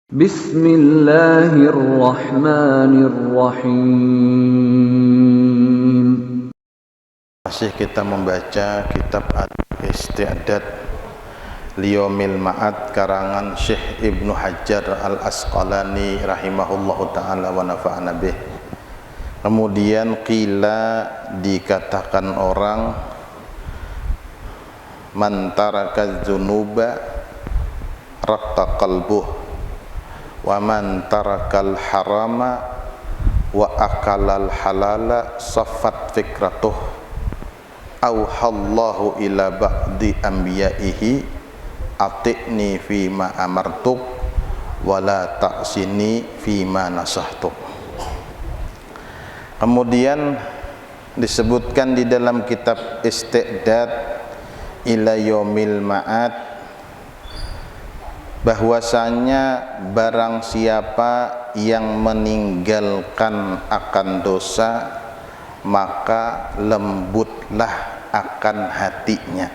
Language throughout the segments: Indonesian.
Bismillahirrahmanirrahim. Masih kita membaca kitab Al-Isti'dad Liyomil Ma'ad karangan Syekh Ibnu Hajar Al-Asqalani rahimahullahu ta'ala wa nafa'ana bih. Kemudian qila dikatakan orang man taraka dzunuba raqqa qalbuh wa man tarakal harama wa akalal halala saffat fikratuh auhallahu ila ba'di anbiya'ihi ati'ni fima amartuk wala ta'sini fima nasahtuk. Kemudian disebutkan di dalam kitab Isti'dad ila yaumil ma'ad bahwasanya barang siapa yang meninggalkan akan dosa maka lembutlah akan hatinya.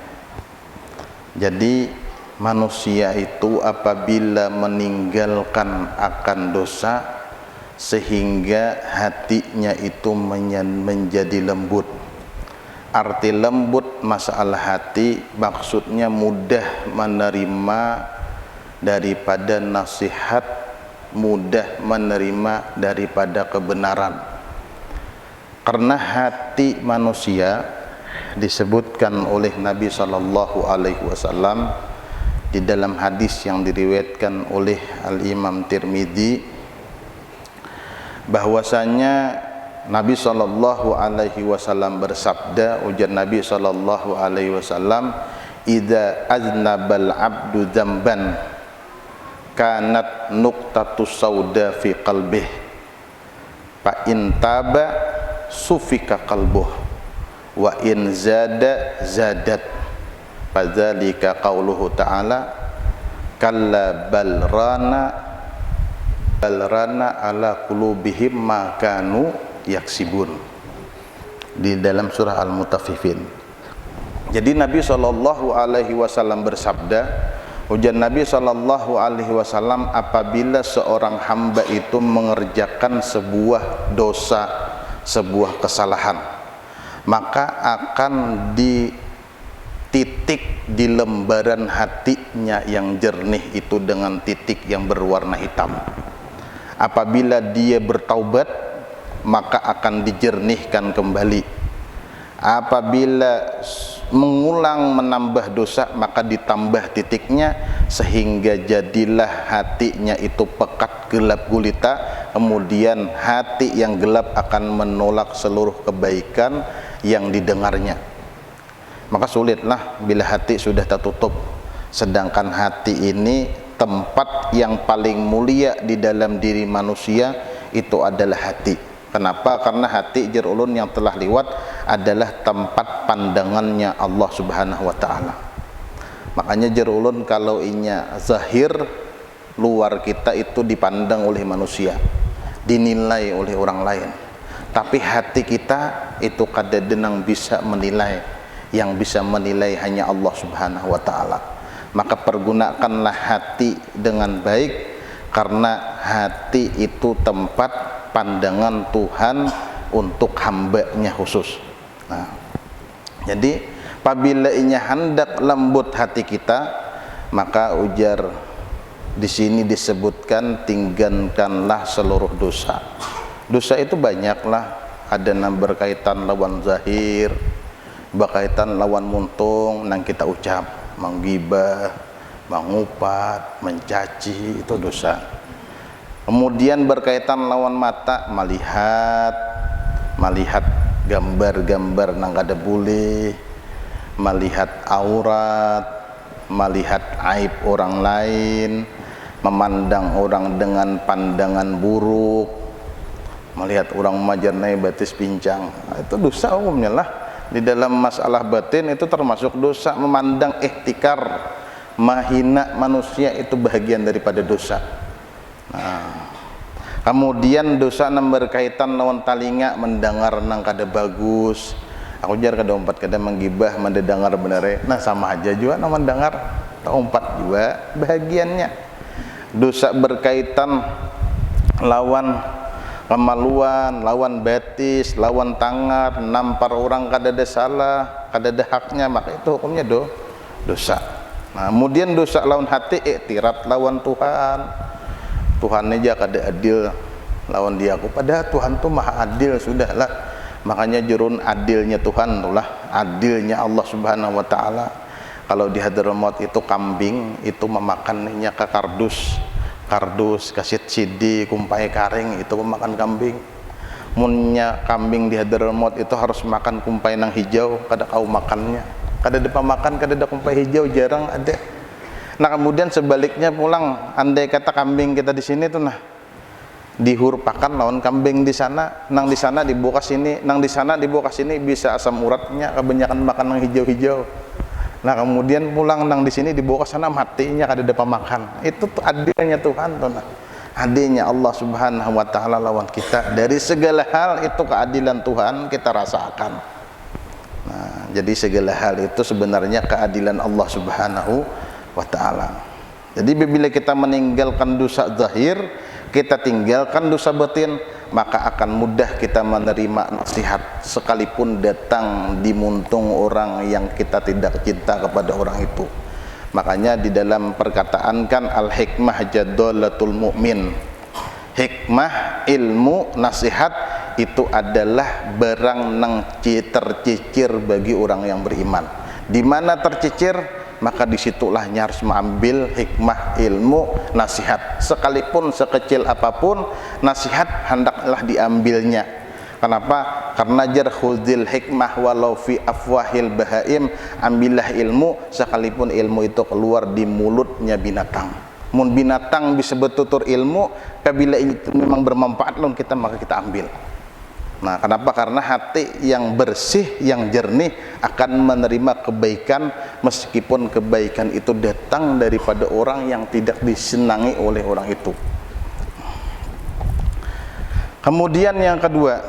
Jadi manusia itu apabila meninggalkan akan dosa sehingga hatinya itu menjadi lembut. Arti lembut masalah hati maksudnya mudah menerima daripada nasihat, mudah menerima daripada kebenaran. Karena hati manusia disebutkan oleh Nabi sallallahu alaihi wasallam di dalam hadis yang diriwayatkan oleh Al-Imam Tirmidzi bahwasanya Nabi sallallahu alaihi wasallam bersabda, ujar Nabi sallallahu alaihi wasallam, idza aznabal abdu dzamban kanat nuqtatus sauda fi qalbih fa in taba sufika qalbuh wa in zada zadat fadzalika qauluhu ta'ala kalla balrana ala qulubihim ma kanu yaksibun di dalam surah Al-Mutaffifin. Jadi Nabi sallallahu alaihi wasallam bersabda, ujar Nabi sallallahu alaihi wasallam, apabila seorang hamba itu mengerjakan sebuah dosa, sebuah kesalahan, maka akan dititik di lembaran hatinya yang jernih itu dengan titik yang berwarna hitam. Apabila dia bertaubat maka akan dijernihkan kembali. Apabila mengulang menambah dosa maka ditambah titiknya sehingga jadilah hatinya itu pekat gelap gulita. Kemudian hati yang gelap akan menolak seluruh kebaikan yang didengarnya. Maka sulitlah bila hati sudah tertutup. Sedangkan hati ini tempat yang paling mulia di dalam diri manusia itu adalah hati. Kenapa? Karena hati jar ulun yang telah lewat adalah tempat pandangannya Allah Subhanahu wa ta'ala. Makanya jar ulun kalau inya zahir luar kita itu dipandang oleh manusia, dinilai oleh orang lain. Tapi hati kita itu kadang-kadang bisa menilai, yang bisa menilai hanya Allah Subhanahu wa ta'ala. Maka pergunakanlah hati dengan baik, karena hati itu tempat pandangan Tuhan untuk hambanya khusus. Nah, jadi apabila inya hendak lembut hati kita, maka ujar di sini disebutkan tinggalkanlah seluruh dosa. Dosa itu banyaklah, ada yang berkaitan lawan zahir, berkaitan lawan muntung yang kita ucap, menggibah, mengupat, mencaci, itu dosa. Kemudian berkaitan lawan mata, melihat gambar-gambar nang kada boleh, melihat aurat, melihat aib orang lain, memandang orang dengan pandangan buruk, melihat orang majarnai batis pincang, itu dosa umumnya lah. Di dalam masalah batin itu termasuk dosa. Memandang ihtikar, menghina manusia itu bahagian daripada dosa. Nah, kemudian dosa yang berkaitan lawan talinga, mendengar nang kada bagus. Aku jar kada umpat kada menggibah, mendengar benar. Nah sama aja juga nang mendengar tak umpat juga bahagiannya. dosa berkaitan lawan kemaluan, lawan betis, lawan tangan, nampar orang kadada salah, kadada haknya, maka itu hukumnya dosa. Nah, kemudian dosa lawan hati, iktirat lawan Tuhan. Tuhan aja kada adil lawan dia aku, padahal Tuhan tuh maha adil, sudahlah. Makanya jurun adilnya Tuhan itulah adilnya Allah Subhanahu wa taala. Kalau di Hadramaut itu kambing itu memakannya ke kardus kasih sidi kumpai karing itu memakan kambing. Munnya kambing di Hadramaut itu harus makan kumpai nang hijau, kada kau makannya, kada ada pemakan, kada ada kumpai hijau, jarang ada. Nah kemudian sebaliknya pulang, andai kata kambing kita di sini tuh nah dihurpakan lawan kambing di sana, nang di sana dibawa ke sini, nang di sana dibawa ke sini, bisa asam uratnya kebanyakan makan nang hijau-hijau. Nah kemudian pulang nang di sini dibawa ke sana matinya kada ada pemakan. Itu tuh adilnya Tuhan tuh nah. Adilnya Allah Subhanahu wa taala lawan kita. Dari segala hal itu keadilan Tuhan kita rasakan. Nah, jadi segala hal itu sebenarnya keadilan Allah Subhanahu wa taala. Jadi bila kita meninggalkan dosa zahir, kita tinggalkan dosa batin, maka akan mudah kita menerima nasihat sekalipun datang di muntung orang yang kita tidak cinta kepada orang itu. Makanya di dalam perkataan kan al-hikmah jadalatul mu'min. Hikmah, ilmu, nasihat itu adalah barang nang tercicir bagi orang yang beriman. Di mana tercicir, maka disitulah harus mengambil hikmah, ilmu, nasihat. Sekalipun sekecil apapun nasihat hendaklah diambilnya. Kenapa? Karena jar khuzil hikmah walau fi afwahil bahaim, ambillah ilmu sekalipun ilmu itu keluar di mulutnya binatang. Mun binatang bisa bertutur ilmu, apabila itu memang bermanfaat lawan kita, maka kita ambil. Nah, kenapa? Karena hati yang bersih, yang jernih akan menerima kebaikan meskipun kebaikan itu datang daripada orang yang tidak disenangi oleh orang itu. Kemudian yang kedua,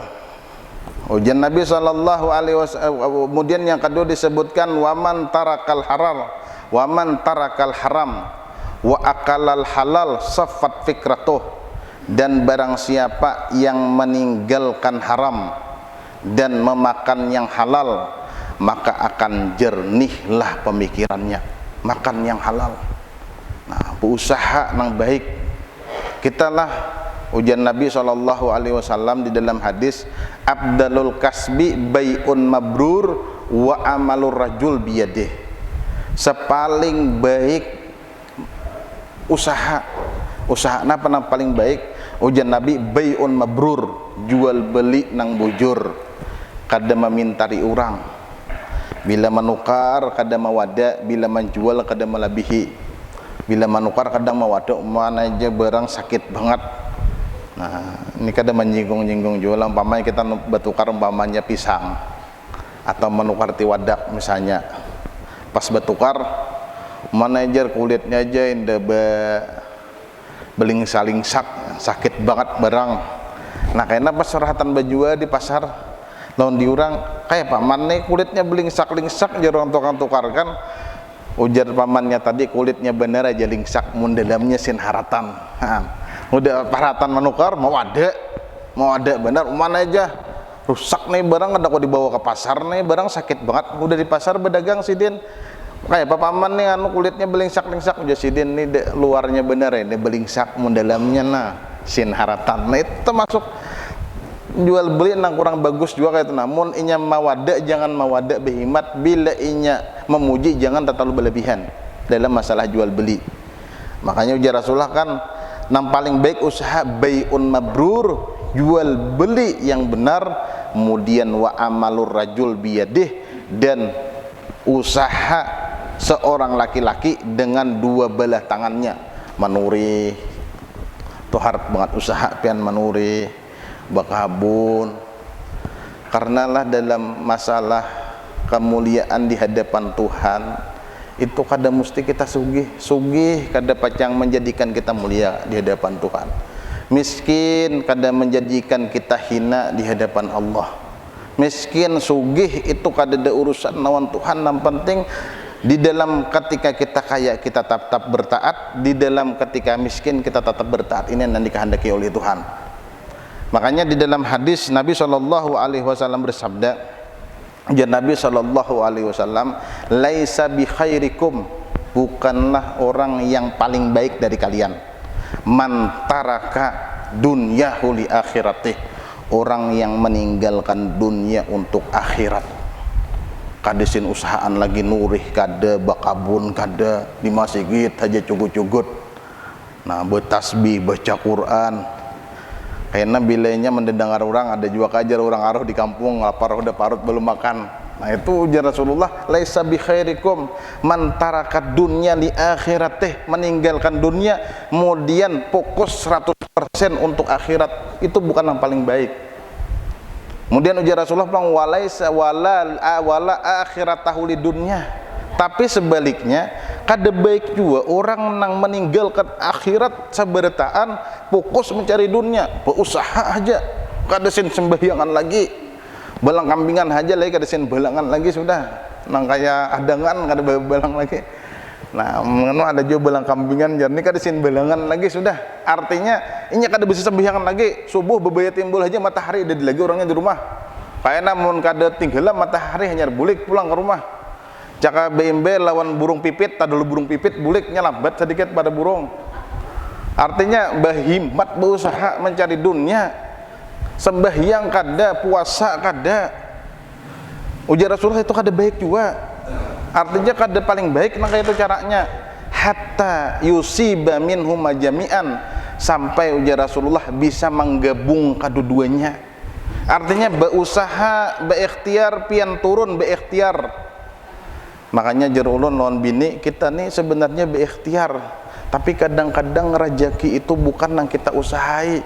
ujian Nabi sallallahu alaihi wasallam. Kemudian yang kedua disebutkan waman tarakal haram wa akalal halal safat fikratuh. Dan barang siapa yang meninggalkan haram dan memakan yang halal, maka akan jernihlah pemikirannya. Makan yang halal. Nah, berusaha yang baik. Kitalah ujian Nabi SAW di dalam hadis, abdalul kasbi bay'un mabrur wa amalur rajul biyadih. Sepaling baik usaha apa yang paling baik? Ujian Nabi bay'un mabrur, jual beli nang bujur, kada memintari orang. Bila menukar kada mawada, bila menjual kada melebihi. Bila menukar kadang mawada, mana aja barang sakit banget. Nah, ini kada menyinggung-nyinggung jual. Umpamanya kita bertukar umpamanya pisang atau menukar tiwadak misalnya. Pas bertukar, manajer kulitnya aja indah beling saling sakit banget barang. Nah kayaknya pas suratan baju di pasar lawan diurang kayak paman nih kulitnya beling sak jarang tukang tukarkan. Ujar pamannya tadi kulitnya bener aja lingsak, mun dalamnya sin haratan. Udah haratan menukar mau ada bener mana aja rusak nih barang, ada kok dibawa ke pasar nih barang sakit banget. Udah di pasar berdagang sidin kayak paman nih anu kulitnya belingsak udah sidin nih luarnya bener ya, ini belingsak mun dalamnya nah sin haratan. Nah itu termasuk jual beli nang kurang bagus juga kayak itu. Namun inya mawada jangan mawada behimat, bila inya memuji jangan terlalu berlebihan dalam masalah jual beli. Makanya ujar Rasulullah kan nang paling baik usaha bay'un mabrur, jual beli yang benar, kemudian wa amalur rajul biyadih, dan usaha seorang laki-laki dengan dua belah tangannya. Manuri tuh harap banget usaha pian manuri bakabun, karena lah dalam masalah kemuliaan di hadapan Tuhan itu kada mesti kita sugih kada pacang menjadikan kita mulia di hadapan Tuhan. Miskin kada menjadikan kita hina di hadapan Allah. Miskin sugih itu kada ada urusan lawan Tuhan. Yang penting Di dalam ketika kita kaya kita tetap bertaat, di dalam ketika miskin kita tetap bertaat. Ini yang dikehendaki oleh Tuhan. Makanya di dalam hadis Nabi SAW bersabda, Nabi SAW, laisa bi khairikum, bukanlah orang yang paling baik dari kalian, man taraka dunyahu li akhiratih, orang yang meninggalkan dunia untuk akhirat. Kadesin usahaan lagi nurih kada bakabun kada di masjid aja cugut-cugut, nah bertasbih baca Quran. Karena bilanya mendengar orang ada juga kajar orang aruh di kampung lapar udah parut belum makan. Nah itu ujar Rasulullah, laisa bi khairikum man tarakat dunya li akhiratih, meninggalkan dunia kemudian fokus 100% untuk akhirat, itu bukan yang paling baik. Kemudian ujar Rasulullah bilang walaisa wala akhiratahu lidunya, tapi sebaliknya kada baik juga orang nang meninggalkan akhirat sabarataan fokus mencari dunia, berusaha aja kada sin sembahyangan lagi, balang kambingan aja lagi kada sin balangan lagi sudah, nang kaya adangan kada balang lagi. Nah, mengenai ada juga balang kambingan jadi kada sin balangan lagi sudah. Artinya ini kada bisa sembahyangan lagi. Subuh bebaya timbul aja matahari ada lagi orangnya di rumah. Kayak namun kada tinggalan matahari hanya bulik pulang ke rumah. Jaka BMB lawan burung pipit, tak dulu burung pipit buliknya lambat sedikit pada burung. Artinya berhimmat berusaha mencari dunia. Sembahyang kada, puasa kada. Ujar Rasulullah itu kada baik juga. Artinya kada paling baik maka itu caranya hatta yusiba minhum jami'an, sampai ujar Rasulullah bisa menggabung kedua-duanya. Artinya berusaha berikhtiar pian turun berikhtiar. Makanya jar ulun lawan bini kita nih sebenarnya berikhtiar, tapi kadang-kadang rezeki itu bukan yang kita usahai.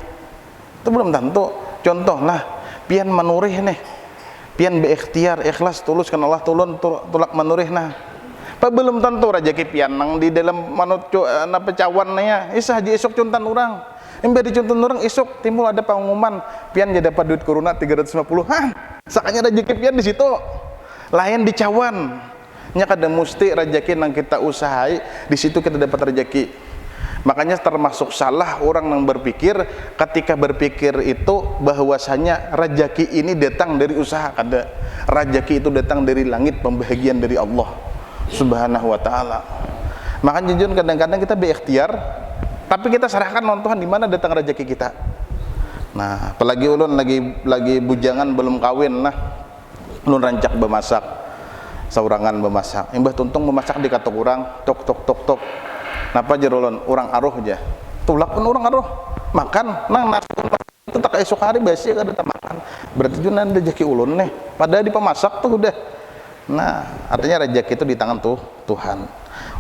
Itu belum tentu. Contoh lah pian manurih nih, pian berikhtiar ikhlas tulus kan Allah tulak manurihna. Pa belum tentu rezeki pian nang di dalam manut na pecawan ya isa haji esok contan orang embedi contan orang esok timbul ada pengumuman pian jadi dapat duit corona 350, sakanya rezeki pian di situ lain di cawan nya kada mesti rezeki nang kita usahai di situ kita dapat rezeki. Makanya termasuk salah orang yang berpikir ketika berpikir itu bahwasanya rezeki ini datang dari usaha, kada. Rezeki itu datang dari langit, pembahagian dari Allah Subhanahu wa taala. Makanya jujur kadang-kadang kita berikhtiar tapi kita serahkan non Tuhan di mana datang rezeki kita. Nah, apalagi ulun lagi bujangan belum kawin lah. Ulun rancak bemasak. Saurangan bemasak. Mbah tuntung memasak di katok urang, tok. Napa jerolon orang aruh aja tulak pun orang aruh makan nang nasi itu tak esok hari basi kada makan, berarti juga nanti rezeki ulun nih padahal di pemasak tuh udah. Nah artinya rezeki itu di tangan tuh Tuhan.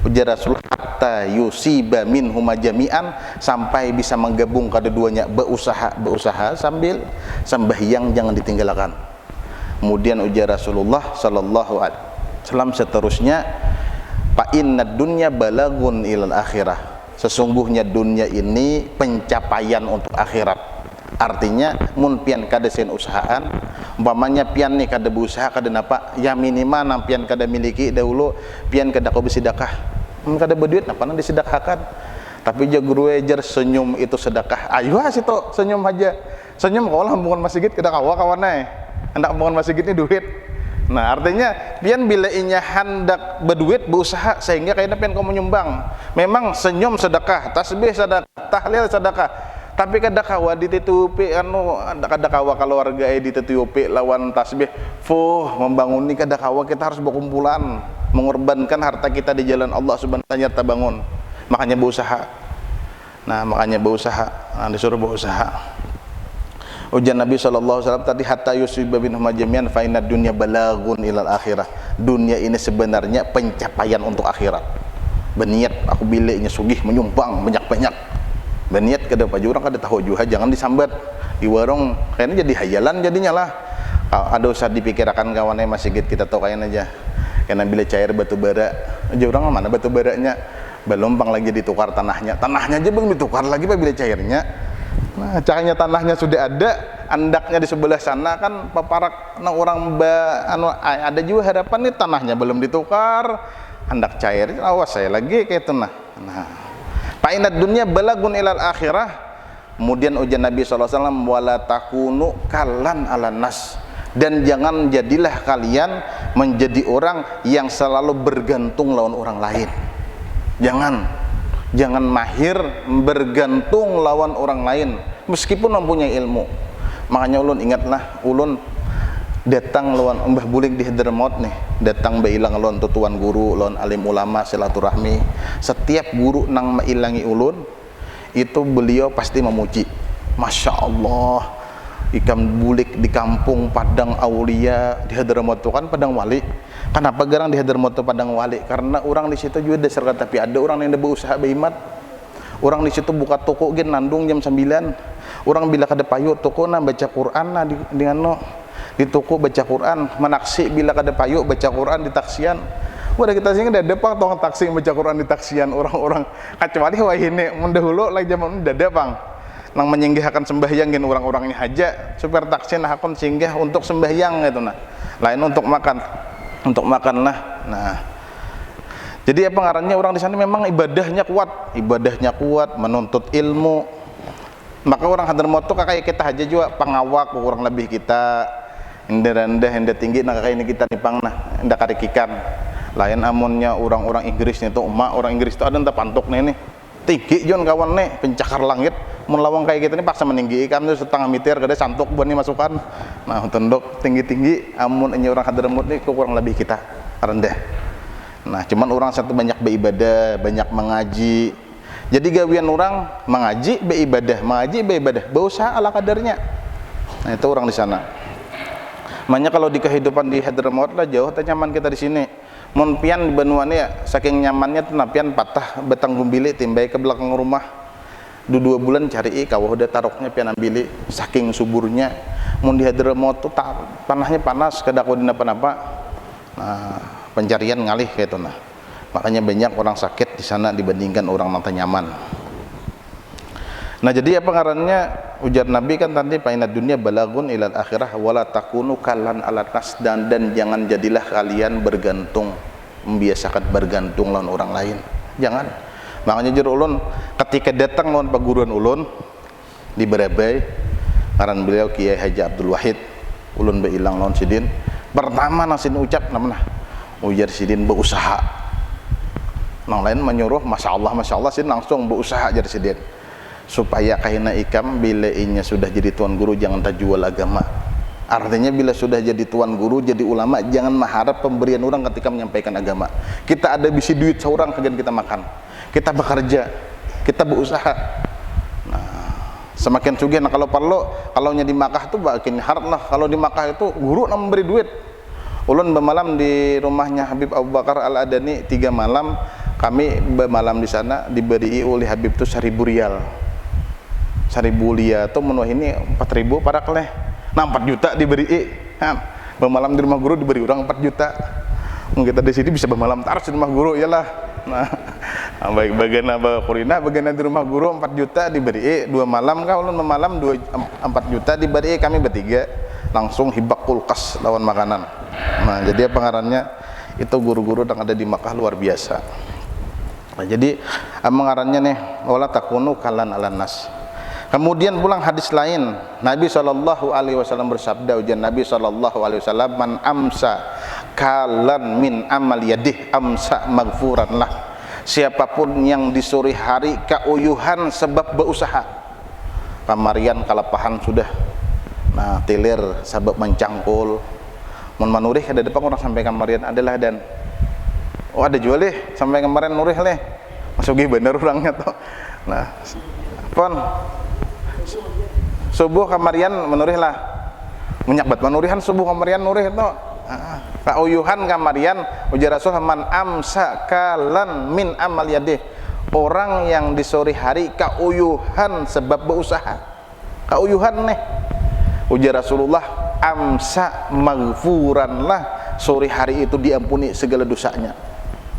Ujar Rasulullah hatta yusiba minhum jami'an, sampai bisa menggabung kedua-duanya, berusaha sambil sembahyang jangan ditinggalkan. Kemudian ujar Rasulullah sallallahu alaihi wasallam seterusnya, fa inna dunya balagun ilal akhirah, sesungguhnya dunia ini pencapaian untuk akhirat. Artinya mun pian kada sen usahaan, umpamanya pian nih kada berusaha kada napa ya minimal nang pian kada miliki dahulu pian kada kau bersedekah, mun kada berduit napa nang disedekahkan. Tapi jaguru ejar senyum itu sedekah. Ayo situ senyum aja, senyum kau lah bangun masjid kada kawan hendak bangun masjid ini duit. Nah artinya pian bila inya hendak berduit berusaha sehingga kayaknya pian kau menyumbang, memang senyum sedekah, tasbih sedekah, tahlil sedekah, tapi kada kawa dititupi kada kawa keluarga dititupi lawan tasbih membangun ini kada kawa, kita harus berkumpulan mengorbankan harta kita di jalan Allah Subhanahu wa taala bangun. Makanya berusaha. Nah disuruh berusaha. Ujian Nabi SAW tadi hatta yusiba minhum jami'an fa inna dunya balagun ilal akhirah. Dunia ini sebenarnya pencapaian untuk akhirat. Berniat aku biliknya sugih menyumbang banyak-banyak. Berniat kada paju orang kada tahu juga jangan disambat di warung kayaknya jadi hayalan jadinya lah. Ada usah dipikirkan kawannya masih kita tahu kayaknya aja. Karena bila cair batu bara, aja orang mana batu baranya belum pang lagi ditukar tanahnya aja belum ditukar lagi bila cairnya. Nah, caranya tanahnya sudah ada, andaknya di sebelah sana kan paparak nang orang ada juga harapan nih tanahnya belum ditukar, hendak cair, awas saya lagi kayak itu nah. Fa inad dunya balagun ilal akhirah. Kemudian ujian Nabi SAW, wala takunu kalan ala nas, dan jangan jadilah kalian menjadi orang yang selalu bergantung lawan orang lain. Jangan mahir bergantung lawan orang lain meskipun mempunyai ilmu. Makanya ulun ingatlah, ulun datang lawan Mbah Bulik di Hadramaut nih, datang bailang lawan tuan guru, lawan alim ulama, silaturahmi. Setiap guru nang mailangi ulun itu beliau pasti memuji, Masya Allah, Ikam Bulik di kampung Padang Aulia di Hadramaut itu kan Padang Wali. Kenapa garang di Hadramaut itu Padang Wali? Karena orang di situ juga dasar, tapi ada orang yang berusaha beimat. Orang di situ buka toko gen nandung jam 9. Orang bila kada payu toko na baca Quran na di toko baca Quran, menaksi bila kada payu baca Quran di taksian. Udah kita sini ada pang tong taksi baca Quran di taksian orang-orang, kecuali wah ini mendahulu lagi zaman ada pang nang menyinggahkan sembahyang gen orang-orangnya haja supaya taksi nah akon singgah untuk sembahyang gitu nah, lain untuk makan nah. Jadi apa ngarannya orang di sana memang ibadahnya kuat, menuntut ilmu. Maka orang Hadramaut tuh kayak kita aja juga pengawak kurang lebih kita rendah tinggi nah kayak ini kita nipang nah ndak karikikan. Lain amunnya orang-orang Inggris itu orang Inggris itu ada entah pantuk nih tinggi jon kawan nih pencakar langit melawang kayak gitu nih paksa meninggi ikan tuh setengah meter kada santuk buat nih masukan. Nah tunduk tinggi amunnya orang Hadramaut nih kurang lebih kita rendah. Nah cuman orang satu banyak beribadah, banyak mengaji. Jadi gawian orang mengaji beribadah, berusaha ala kadarnya. Nah itu orang di sana. Makanya kalau di kehidupan di Hadramaut lah jauh tak nyaman kita di sini. Mun pian di Banuan ya saking nyamannya tuh pian patah betang gumbili timbai ke belakang rumah. 2 bulan cari kawah udah taroknya pian ambili saking suburnya. Mun di Hadramaut tuh tanahnya panas kada kau dina apa-apa. Nah, pencarian ngalih kayak itu nah. Makanya banyak orang sakit di sana dibandingkan orang mata nyaman. Nah jadi apa ngarannya ujar Nabi kan tadi painad dunya balagun ilal akhirah wala takunu kalan alat nas, dan jangan jadilah kalian bergantung, membiasakan bergantung lawan orang lain. Jangan. Makanya jero ulun ketika datang lawan paguruan ulun di Barabai, ngaran beliau Kiai Haji Abdul Wahid, ulun beilang lawan sidin. Pertama nang sin ucap namanya ujar sidin berusaha. Nang lain menyuruh masya Allah sidin langsung berusaha jar sidin. Supaya kahina ikam bila inya sudah jadi tuan guru jangan terjual agama. Artinya bila sudah jadi tuan guru, jadi ulama, jangan mengharap pemberian orang ketika menyampaikan agama. Kita ada bisi duit seorang kajian kita makan, kita bekerja, kita berusaha. Nah, semakin sugih. Nah kalau nya di Makkah tuh makin harap lah. Kalau di Makkah itu guru nak memberi duit. Ulun bermalam di rumahnya Habib Abu Bakar Al Adani 3 malam. Kami bermalam di sana diberi oleh Habib tuh 1.000 rial. 1.000 rial tuh menuh ini 4.000 para keleh. Nah 4 juta diberi bermalam di rumah guru diberi orang 4 juta. Kita di sini bisa bermalam terus di rumah guru iyalah. Nah baik bagian apa kurina bagian di rumah guru 4 juta diberi 2 malam kah ulun bermalam 4 juta diberi kami bertiga langsung hibak kulkas lawan makanan. Nah jadi apa ngarannya itu guru-guru yang ada di Makkah luar biasa. Nah, jadi mengarannya nih wala takunu kalan alan nas. Kemudian pulang hadis lain Nabi SAW bersabda, ujian Nabi SAW, man amsa kalan min amal yadih amsa maghfuran lah. Siapapun yang di sore hari keuyuhan sebab berusaha, kamarian kalapahan sudah, nah tilir sebab mencangkul, mun manurih ada depan orang sampai kamarian adalah dan oh ada jual deh sampai kemarin nurih leh masuk bener orangnya tuh. Nah pon subuh kamarian menurih lah menyakbat menurihan subuh kamarian nurih itu kauyuhan kamarian ujar Rasul man amsa kalan min amal yadih, orang yang di sore hari kauyuhan sebab berusaha, kauyuhan nih ujar Rasulullah amsa maghfuran lah, sore hari itu diampuni segala dosanya.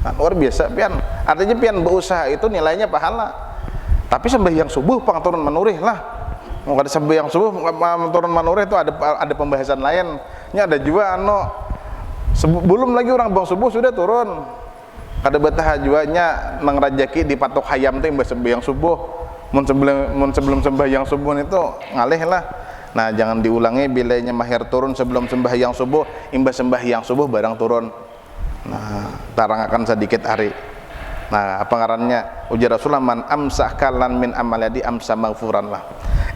Nah, luar biasa pian, artinya pian berusaha itu nilainya pahala. Tapi sembahyang subuh pang turun menurih lah. Mau ada sembahyang subuh turun menurih itu ada pembahasan lain. Ini ada juga belum lagi orang bang subuh sudah turun. kada betah juanya nang rajaki dipatok hayam teh sembahyang subuh. Mun sebelum sembahyang subuh itu ngalih lah. Nah, jangan diulangi bilanya mahir turun sebelum sembahyang subuh, imbas sembahyang subuh barang turun. Nah, tarangakan sedikit hari. Nah, apa ngarannya? Ujar Rasulullah, man amsah kalan min amaladi amsa maghfuran lah.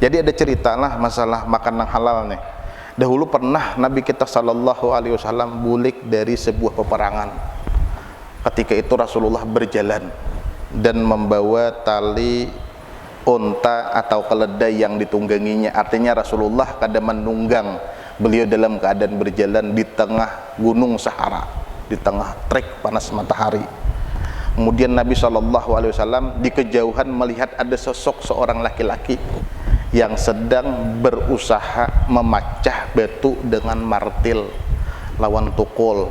Jadi ada cerita lah masalah makan yang halal nih. Dahulu pernah Nabi kita sallallahu alaihi wasallam bulik dari sebuah peperangan. Ketika itu Rasulullah berjalan dan membawa tali unta atau keledai yang ditungganginya. Artinya Rasulullah kada menunggang, beliau dalam keadaan berjalan di tengah gunung Sahara, di tengah terik panas matahari. Kemudian Nabi SAW di kejauhan melihat ada sosok seorang laki-laki yang sedang berusaha memecah batu dengan martil lawan tukul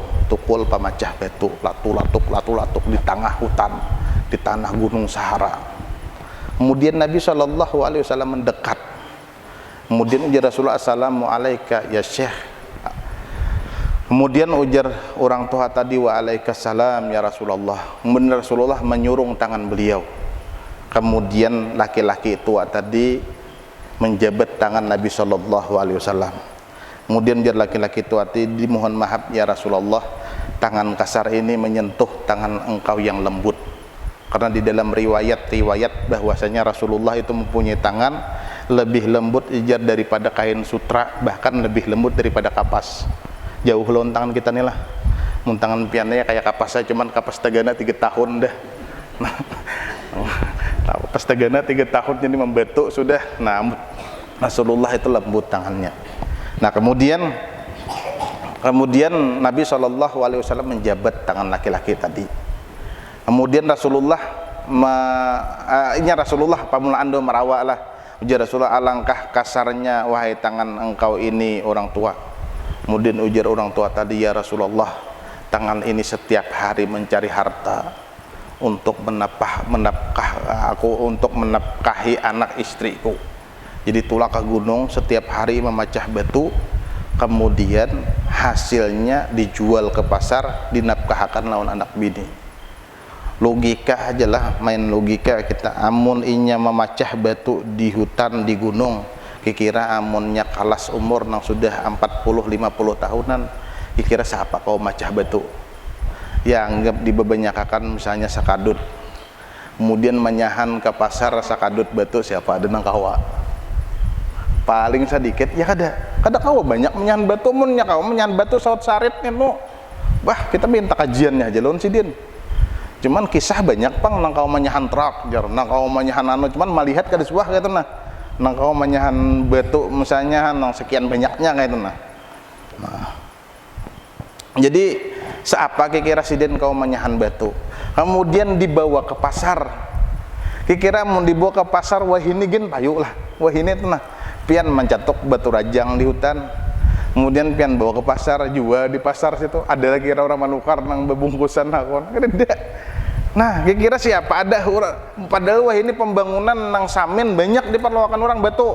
pemecah batu, latuk di tengah hutan, di tanah gunung Sahara. Kemudian Nabi SAW mendekat. Kemudian ujar Rasulullah, assalamualaikum ya Syekh. Kemudian ujar orang tua tadi, waalaikumsalam ya Rasulullah. Kemudian Rasulullah menyurung tangan beliau. Kemudian laki-laki tua tadi menjabat tangan Nabi SAW. Kemudian ujar laki-laki tua tadi, mohon maaf ya Rasulullah, tangan kasar ini menyentuh tangan engkau yang lembut. Karena di dalam riwayat bahwasanya Rasulullah itu mempunyai tangan lebih lembut ijar daripada kain sutra, bahkan lebih lembut daripada kapas. Jauh lawan tangan kita nih lah. Mun tangan piannya kayak kapas aja, cuman kapas tegana 3 tahun dah. Nah, kapas tegana 3 tahun jadi membetuk sudah. Nah, Rasulullah itu lembut tangannya. Nah, kemudian Nabi SAW menjabat tangan laki-laki tadi. Kemudian Rasulullah pamula ando merawak lah. Ujar Rasulullah, alangkah kasarnya wahai tangan engkau ini orang tua. Kemudian ujar orang tua tadi, ya Rasulullah, tangan ini setiap hari mencari harta untuk menafkahi anak istriku. Jadi tulah ke gunung setiap hari memecah batu, kemudian hasilnya dijual ke pasar, dinafkahkan lawan anak bini. Logika aja lah, main logika kita. Amun inya memecah batu di hutan, di gunung, kira amunnya kalas umur nang sudah 40-50 tahunan, kira siapa kau macah batu? Ya anggap dibebanyakan misalnya sakadut, kemudian menyahan ke pasar sakadut batu, siapa ada nang kawa? Paling sedikit ya kada kawa banyak menyahan batu. Munnya kawa menyahan batu saut sarit itu, wah kita minta kajiannya aja lawan sidin. Cuman kisah banyak pang nang kau menyahan truk jar, nang kau menyahan anu, cuman melihat kada suah gitu nah. Nang kau menyahan batu misalnya nang sekian banyaknya kayak itu nah. Jadi seapa kira sidin kau menyahan batu, kemudian dibawa ke pasar. Kira mau dibawa ke pasar, wah ini gen payu lah, wah ini itu nah. Pian mencatok batu rajang di hutan. Kemudian pian bawa ke pasar, jual di pasar situ. Ada lagi kira orang manukar nang bebungkusan hakon. Kada. Nah, kira siapa ada orang, padahal wah ini pembangunan nang Samin banyak diperlukan orang batu.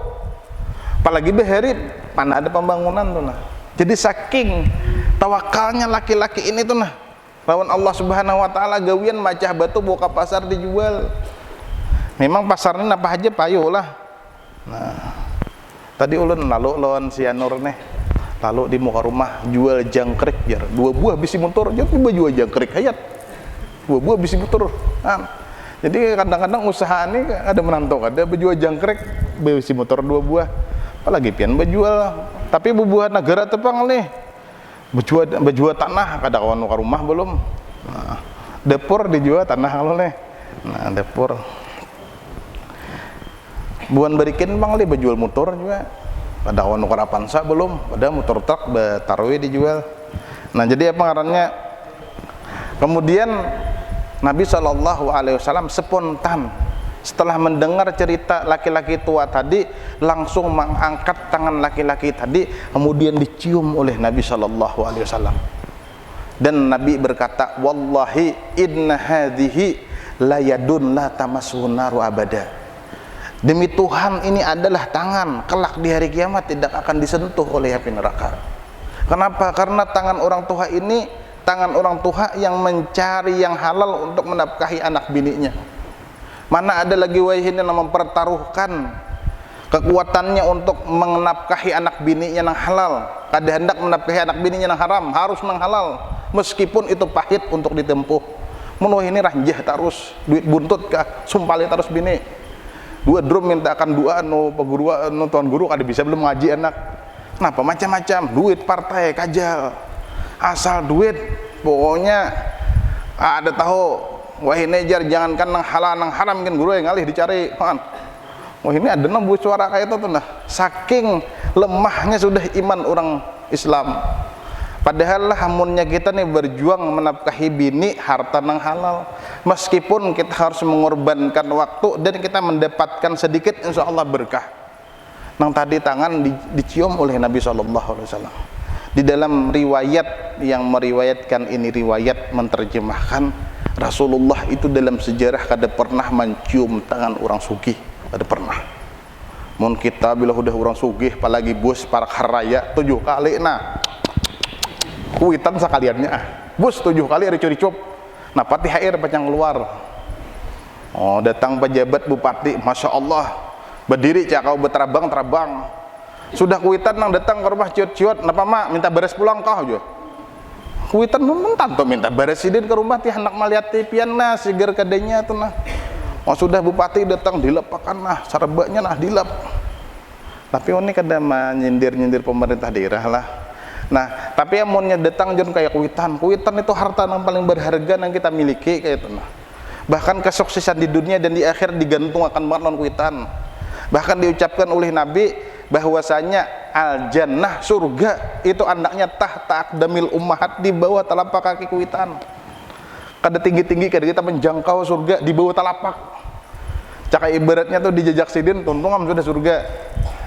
Apalagi beheri mana ada pembangunan tuh nah. Jadi saking tawakalnya laki-laki ini tuh nah. Lawan Allah Subhanahu wa taala gawian macah batu bawa ke pasar dijual. Memang pasarnya apa aja payu lah. Nah, tadi ulun lalu lawan si Anur nih. Lalu di muka rumah jual jangkrik jar, 2 buah bisi motor, jadi jual jangkrik hayat. 2 buah bisi motor. Nah, jadi kadang-kadang usaha ini ada menantu, ada berjual jangkrik bisi motor 2 buah. Apalagi pian berjual, tapi buah negara tepang nih. Berjual tanah kada kawan muka rumah belum. Nah, dapur dijual tanah kalau nih. Nah, dapur. Buan berikin bang li berjual motor juga. Pada kawan nukar Avanza belum, pada motor truk betaruhi dijual. Nah, jadi apa ngarannya? Kemudian Nabi SAW spontan setelah mendengar cerita laki-laki tua tadi, langsung mengangkat tangan laki-laki tadi, kemudian dicium oleh Nabi SAW. Dan Nabi berkata, wallahi inna hadhihi la yadun la tamassuhun naru abada. Demi Tuhan, ini adalah tangan kelak di hari kiamat tidak akan disentuh oleh api neraka. Kenapa? Karena tangan orang tua ini tangan orang tua yang mencari yang halal untuk menafkahi anak bininya. Mana ada lagi wahina yang mempertaruhkan kekuatannya untuk menafkahi anak bininya yang halal, kada hendak menafkahi anak bininya yang haram, harus yang halal, meskipun itu pahit untuk ditempuh. Menuh ini ranjah terus, duit buntut kah, sumpali terus bini. Dua drum mintakan dua peguru tuan guru kada bisa belum ngaji anak. Kenapa macam-macam, duit partai kajal, asal duit, pokoknya ada tahu. Wah ini jar jangankan nang halal nang haram kan guru yang ngalih dicari kan. Wah ini ada nang suara kayak itu tuh nah. Saking lemahnya sudah iman orang Islam. Padahal hamunnya kita nih berjuang menafkahi bini harta nang halal. Meskipun kita harus mengorbankan waktu dan kita mendapatkan sedikit, insya Allah berkah. Nang tadi tangan dicium oleh Nabi SAW. Di dalam riwayat yang meriwayatkan ini riwayat menerjemahkan Rasulullah itu dalam sejarah kada pernah mencium tangan orang sugih, kada pernah. Mun kita bila udah orang sugih apalagi bos para haraya 7 kali nah kuitan sekaliannya bos 7 kali ada curi-cup nah pati air pacang keluar. Oh datang pejabat bupati, masya Allah berdiri cakau berterabang sudah kuitan nang datang ke rumah ciut-ciut napa mak minta beres pulang kau aja kuitan mentan tuh minta beres sidin ke rumah ti anak malihat tipian nah sigar kadenya tuh nah. Oh sudah bupati datang dilepakan nah sarebanya nah dilap. Tapi ini kada nyindir pemerintah daerah lah. Nah tapi amunnya datang jon kayak kuitan itu harta yang paling berharga yang kita miliki kayak itu nah. Bahkan kesuksesan di dunia dan di akhir digantung akan non kuitan. Bahkan diucapkan oleh Nabi bahwasanya al jannah surga itu anaknya tahta aqdamil ummahat, di bawah telapak kaki kuitan. Kada tinggi-tinggi kada kita menjangkau surga di bawah telapak. Caka ibaratnya tuh di jejak sidin tuntungan sudah surga.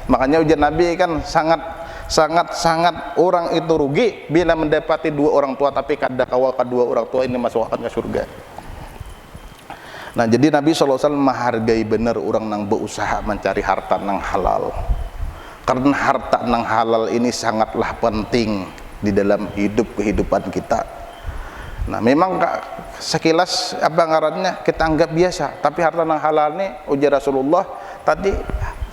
Makanya ujar Nabi kan sangat orang itu rugi bila mendapati dua orang tua tapi kada kawal kedua orang tua ini masuk ke surga. Nah jadi Nabi SAW menghargai benar orang yang berusaha mencari harta yang halal. Karena harta yang halal ini sangatlah penting di dalam kehidupan kita. Nah memang sekilas apa ngarannya kita anggap biasa, tapi harta yang halal ini ujar Rasulullah tadi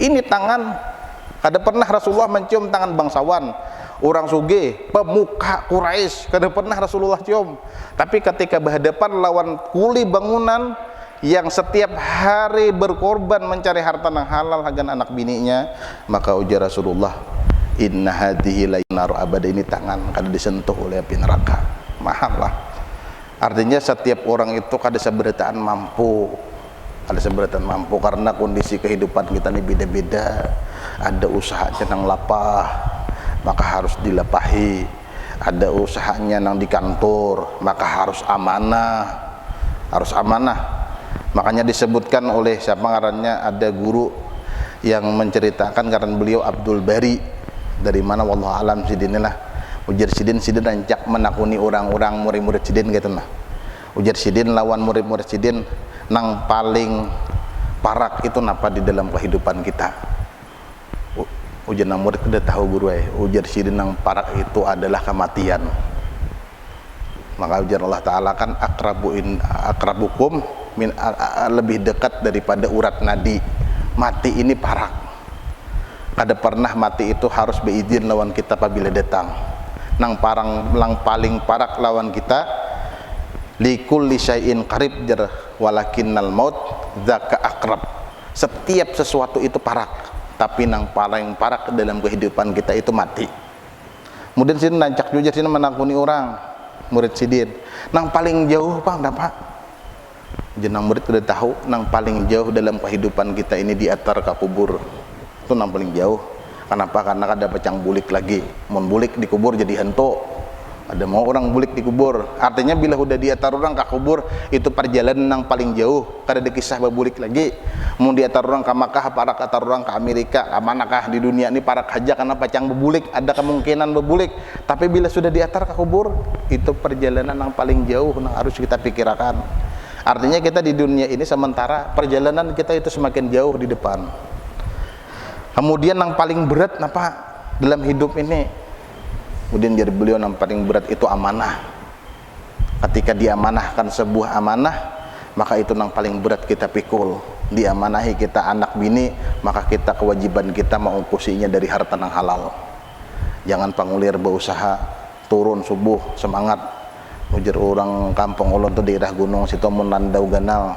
ini tangan. Kada pernah Rasulullah mencium tangan bangsawan, orang sugih, pemuka Quraisy, kada pernah Rasulullah cium. Tapi ketika berhadapan lawan kuli bangunan yang setiap hari berkorban mencari harta yang halal hagan anak bininya, maka ujar Rasulullah, inna hadhihi la yunaru abada, ini tangan kada disentuh oleh api neraka. Mahal lah. Artinya setiap orang itu kada seberataan mampu. Ada seberatan mampu karena kondisi kehidupan kita ini beda-beda. Ada usahanya nang lapah maka harus dilepahi, ada usahanya nang di kantor maka harus amanah, makanya disebutkan oleh siapa ngarannya, ada guru yang menceritakan karena beliau Abdul Bari dari mana wallahu alam sidin lah ujar sidin rancak menakuni orang-orang murid-murid sidin gitu nah. Ujar sidin lawan murid-murid sidin nang paling parak itu napa di dalam kehidupan kita. Ujar nang murid udah tahu guru ujar sidin nang parak itu adalah kematian. Maka ujar Allah Ta'ala kan akrabukum min lebih dekat daripada urat nadi. Mati ini parak. Kada pernah mati itu harus beizin lawan kita apabila datang. Nang paling parak lawan kita likulli syai'in qarib jar walakinnal maut dzaka akrab. Setiap sesuatu itu parak, tapi nang paling parak dalam kehidupan kita itu mati. Kemudian sidin nancak juga sidin menakuni orang murid sidin nang paling jauh Pak dapat jenang murid sudah tahu nang paling jauh dalam kehidupan kita ini di atar ka kubur itu nang paling jauh. Kenapa? Karena ada pecang bulik lagi, mun bulik di kubur jadi hantu. Ada mau orang bulik di kubur, artinya bila udah diatar orang ke kubur itu perjalanan yang paling jauh, kada ada kisah berbulik lagi. Mau diatar orang ke Makkah, para atar orang ke Amerika, ke manakah di dunia ini para aja karena pacang berbulik, ada kemungkinan berbulik. Tapi bila sudah diatar ke kubur, itu perjalanan yang paling jauh yang harus kita pikirkan. Artinya kita di dunia ini sementara perjalanan kita itu semakin jauh di depan. Kemudian yang paling berat apa dalam hidup ini? Kemudian jadi beliau yang paling berat itu amanah. ketika diamanahkan sebuah amanah, maka itu yang paling berat kita pikul. Diamanahi kita anak bini, maka kita kewajiban kita mengungkusinya dari harta yang halal. Jangan pangulir berusaha turun subuh semangat ujar orang kampung ulun tuh daerah gunung situ mun landau ganal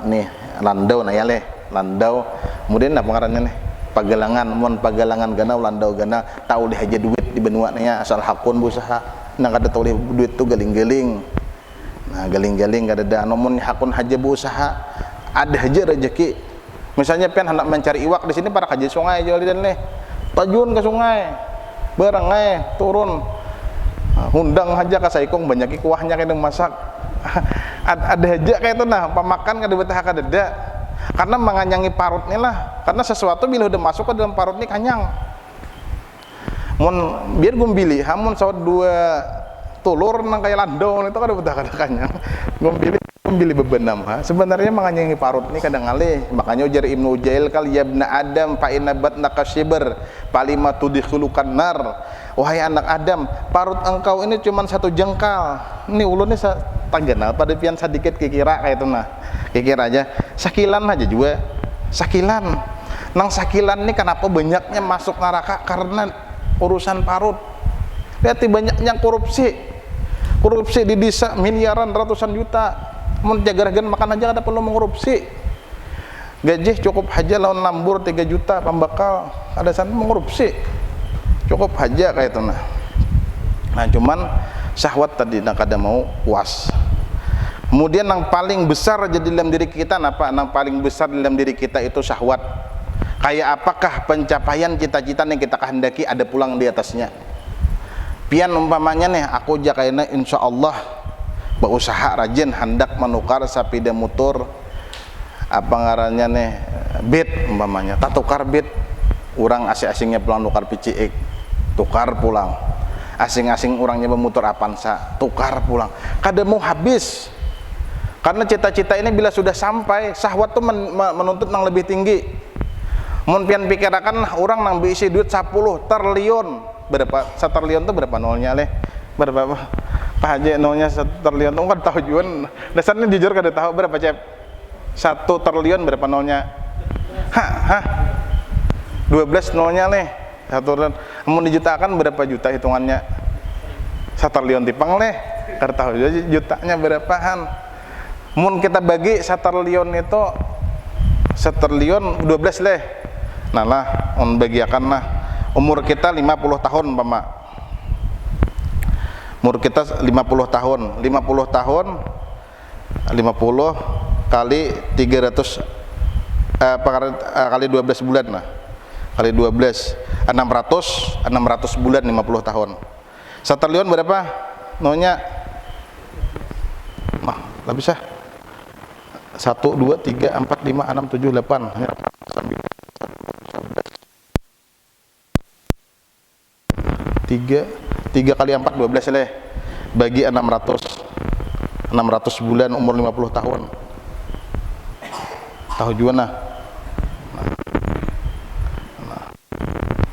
nih landau nah ya leh landau kemudian apa ngarannya nih pagalangan mun pagalangan ganal landau ganal tahu deh aja duit di benua nya asal hakun berusaha nang kada tahu deh duit tuh galing-galing nah galing-galing kada ada mun hakun aja berusaha ada aja rezeki misalnya pian hendak mencari iwak di sini para kaji sungai jual dan leh tajun ke sungai barang turun undang aja ka saikong banyak kuahnya kayak masak ada aja kayak itu nah pemakan kada betah kada karena menganyangi parutnya lah karena sesuatu bila udah masuk ke dalam parut ini kanyang mun biar gumbili hamun sawat dua tulur nang kayak landau itu kada betah kada kanyang gumbili bebenam sebenarnya menganyangi parut ini kadang alih makanya ujar Ibnu Ujail kal yabna Adam fa inabat nakasyiber palima tudkhulukan nar wahai anak Adam parut engkau ini cuma satu jengkal ini ulunnya tanggenal pada pian sedikit kikira kayak itu nah kikira aja sakilan aja juga sakilan nang sakilan ini kenapa banyaknya masuk neraka karena urusan parut lihat banyaknya korupsi di desa miliaran ratusan juta mun jaga-jaga makan aja kada perlu mengkorupsi gaji cukup aja lawan lambur 3 juta pembakal ada sana mengkorupsi cukup aja kayak itu nah cuman syahwat tadi nak kada mau puas kemudian yang paling besar jadi dalam diri kita apa yang paling besar dalam diri kita itu syahwat kayak apakah pencapaian cita-cita yang kita kehendaki ada pulang di atasnya pian umpamanya nih aku jakaina insyaallah berusaha rajin hendak menukar sepeda motor apa ngarannya nih bit umpamanya tak tukar bit orang asing-asingnya pulang tukar PCX tukar pulang asing-asing orangnya bermotor Avanza tukar pulang kada mau habis karena cita-cita ini bila sudah sampai syahwat tuh menuntut yang lebih tinggi mun pian pikirakan orang nang berisi duit 10 triliun berapa 1 triliun tuh berapa nolnya leh berapa Pak Haji nolnya 1 triliun tuh kan tahu juan dasarnya jujur kada tahu berapa cep 1 triliun berapa nolnya 12 nolnya leh 1 triliun mau dijutakan berapa juta hitungannya 1 triliun tipang leh kada tahu jutanya berapaan mun kita bagi 1 triliun itu 1 triliun 12 leh nah lah on bagiakan lah umur kita 50 tahun Mama umur kita 50 tahun 50 kali 300 kali 12 bulan lah kali 12 600 bulan 50 tahun 1 triliun berapa nolnya nah lah bisa 1 2 3 4 5 6 7 8 3 kali 4 12 leh bagi 600 bulan umur 50 tahun tahu juga nah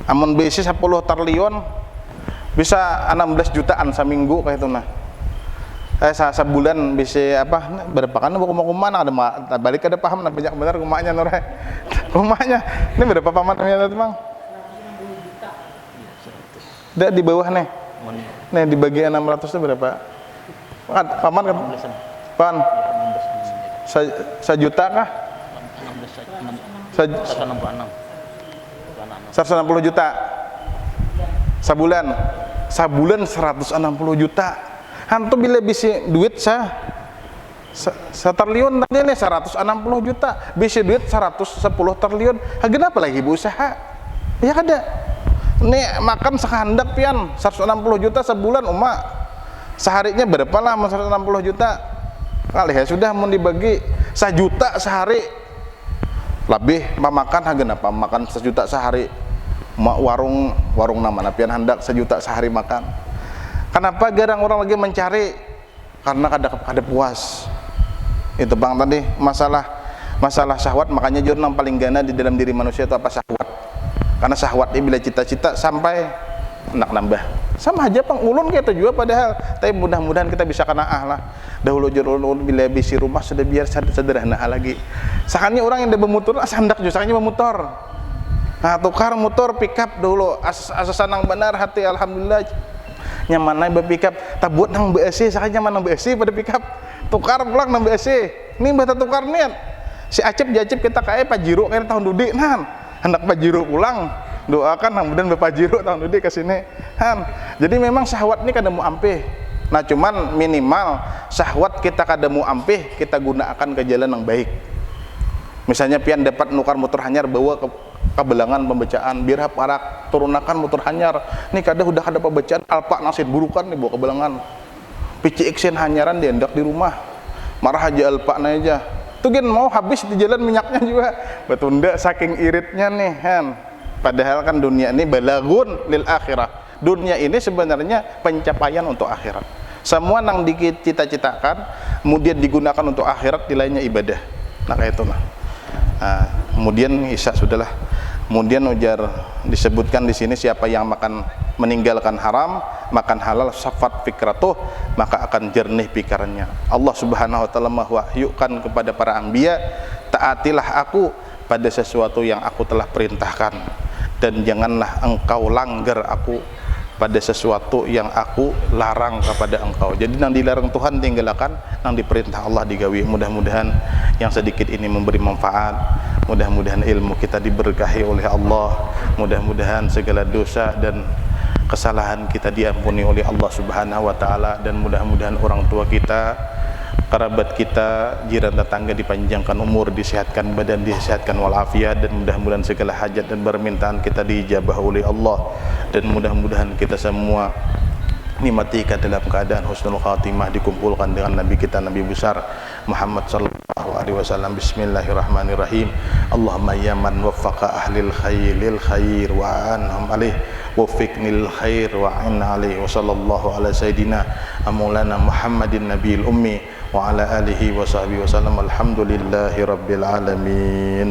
amun besi 10 triliun bisa 16 jutaan seminggu kayak itu nah sebulan bisa apa berapa kan kumah ada balik ada paham nah banyak benar kumahnya nore kumahnya ini berapa paman namanya Bang dah di bawah nih di bagian 600 itu berapa paman kan pan sejuta kah 160 juta sebulan 160 juta hantu bila bisa duit triliun tadi nih 160 juta bisa duit 110 triliun kenapa lagi berusaha ya kada nih makan sekandak pian 160 juta sebulan umat seharinya berapa lah 160 juta kali ya sudah mau dibagi 1 juta sehari lebih makan kenapa makan 1 juta sehari warung nama pian hendak 1 juta sehari makan kenapa garang orang lagi mencari karena kada puas itu Bang tadi masalah syahwat makanya jurnal paling gana di dalam diri manusia itu apa syahwat karena syahwat ini bila cita-cita sampai nak nambah sama aja pengulun kita juga padahal. Tapi mudah-mudahan kita bisa kanaah lah. Dahulu ulun bila bisi rumah sudah biar sederhana lagi. Sakannya orang yang udah bermotor asandak juga sakannya bermotor. Nah, tukar motor pickup dulu asasan nang benar hati alhamdulillah nyaman berpikap tabut nang BSC sakannya nyaman nang BSC pada pickup tukar pulang nang BSC ini bata tukar niat si Acep jacep kita kayak Pajero kayak tahun dudi nan hendak Pajero pulang doakan kemudian Bapak Jiro tahun dudi kesini kan. Jadi memang syahwat ini kada mau ampih. Nah cuman minimal syahwat kita kada mau ampih kita gunakan ke jalan yang baik. Misalnya pian dapat nukar motor hanyar bawa ke kebelangan pembacaan biar parak turunakan motor hanyar nih kada udah ada pembacaan alpa nasid burukan nih bawa kebelangan pici iksin hanyaran diendak di rumah marah aja alpa aja tuh gen mau habis di jalan minyaknya juga betunda saking iritnya nih kan. Padahal kan dunia ini balagun lil akhirah, dunia ini sebenarnya pencapaian untuk akhirat. Semua yang dicita-citakan kemudian digunakan untuk akhirat nilainya ibadah. Nah kayak itu nah. Kemudian Isa sudahlah. Kemudian ujar disebutkan di sini siapa yang meninggalkan haram, makan halal, safat fikratuh, maka akan jernih pikirannya. Allah Subhanahu wa taala mewahyukan kepada para anbiya, taatilah aku pada sesuatu yang aku telah perintahkan dan janganlah engkau langgar aku pada sesuatu yang aku larang kepada engkau. Jadi nang dilarang Tuhan tinggalkan, nang diperintah Allah digawi. Mudah-mudahan yang sedikit ini memberi manfaat. Mudah-mudahan ilmu kita diberkahi oleh Allah. Mudah-mudahan segala dosa dan kesalahan kita diampuni oleh Allah Subhanahu wa taala dan mudah-mudahan orang tua kita, kerabat kita, jiran tetangga dipanjangkan umur, disehatkan badan, disehatkan walafiat dan mudah-mudahan segala hajat dan permintaan kita diijabah oleh Allah dan mudah-mudahan kita semua dimatikan dalam keadaan husnul khatimah dikumpulkan dengan Nabi kita Nabi besar Muhammad sallallahu alaihi wasallam. Bismillahirrahmanirrahim. Allahumma ya man waffaqa ahlil khairil khair wa anhum alaih waffiqnil khair wa inna alaih wa sallallahu ala sayidina maulana Muhammadin nabiyil ummi wa ala alihi wa sahbihi wa sallam. Alhamdulillahi rabbil alamin.